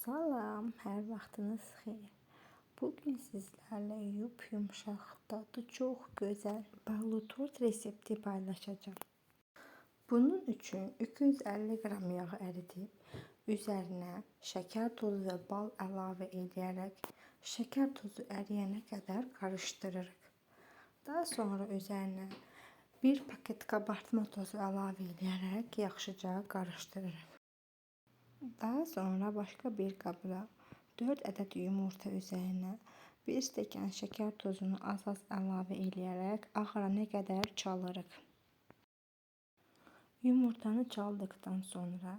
Salam, hər vaxtınız xeyir. Bugün sizlərlə yumşaq, dadı çox gözəl ballı tort resepti paylaşacağım. Bunun üçün 250 qram yağı əridib, üzərinə şəkər tozu və bal əlavə edərək, şəkər tozu əriyənə qədər qarışdırırıq. Daha sonra üzərinə 1 paket qabartma tozu əlavə edərək yaxşıca qarışdırırıq. Daha sonra başqa bir qabda 4 ədəd yumurta üzərinə 1 stəkan şəkər tozunu az-az əlavə edərək ağarana qədər çalırıq. Yumurtanı çaldıqdan sonra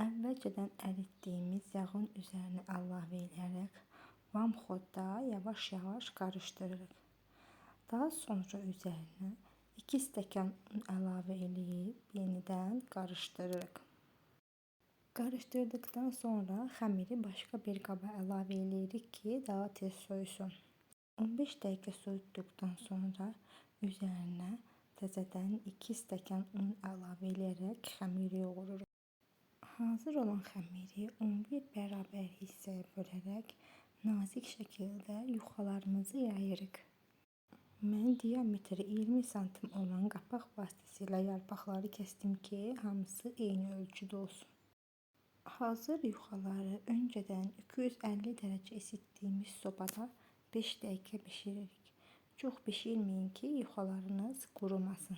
əvvəlcədən əritdiyimiz yağın üzərinə əlavə edərək vamxodda yavaş-yavaş qarışdırırıq. Daha sonra üzərinə 2 stəkan un əlavə edib yenidən qarışdırırıq. Qarışdırdıqdan sonra xəmiri başqa bir qaba əlavə edirik ki, daha tez soyusun. 15 dəqiqə soyutduqdan sonra üzərinə təzədən 2 stəkan un əlavə edərək xəmiri yoğururuq. Hazır olan xəmiri 11 bərabər hissəyə bölərək nazik şəkildə yuxalarımızı yayırıq. Mən diametri 20 sm olan qapaq vasitəsilə yarpaqları kəsdim ki, hamısı eyni ölçüdə olsun. Hazır yuxaları öncədən 250 dərəcə isitdiyimiz sobada 5 dəqiqə bişiririk. Çox bişirməyin ki, yuxalarınız qurumasın.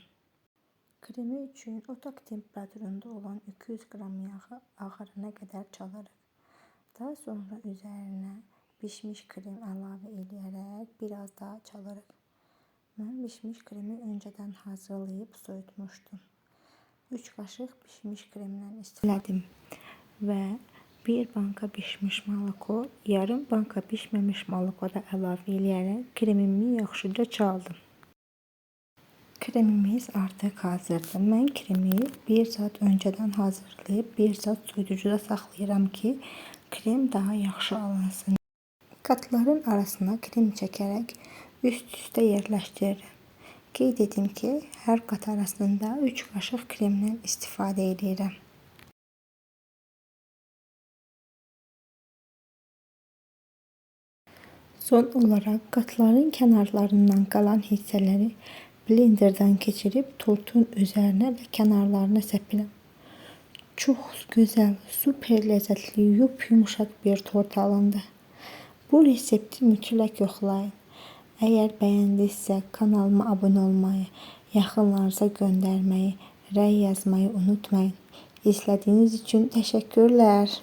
Kremi üçün otaq temperaturunda olan 200 qram yağı ağarana qədər çalırıq. Daha sonra üzərinə bişmiş krem əlavə edərək biraz daha çalırıq. Mən bişmiş kremi öncədən hazırlayıb soyutmuşdum. 3 qaşıq bişmiş kremdən istifadə etdim və 1 banka bişmiş malako, yarım banka bişməmiş malako da əlavə edərək kremimi yaxşıca çaldım. Kremimiz artıq hazırdır. Mən kremi 1 saat öncədən hazırlayıb 1 saat soyuducuda saxlayıram ki, krem daha yaxşı alınsın. Qatların arasına krem çəkərək üst-üstə yerləşdirirəm. Qeyd edim ki, hər qat arasında 3 qaşıq kremdən istifadə edirəm. Son olaraq qatların kənarlarından qalan hissələri blenderdan keçirib tortun üzərinə və kənarlarına səpirəm. Çox gözəl, super ləzzətli, yumşaq bir tort alındı. Bu resepti mütləq yoxlayın. Əgər bəyəndinizsə kanalıma abunə olmayı, yaxınlarınıza göndərməyi, rəy yazmayı unutmayın. İzlədiyiniz üçün təşəkkürlər.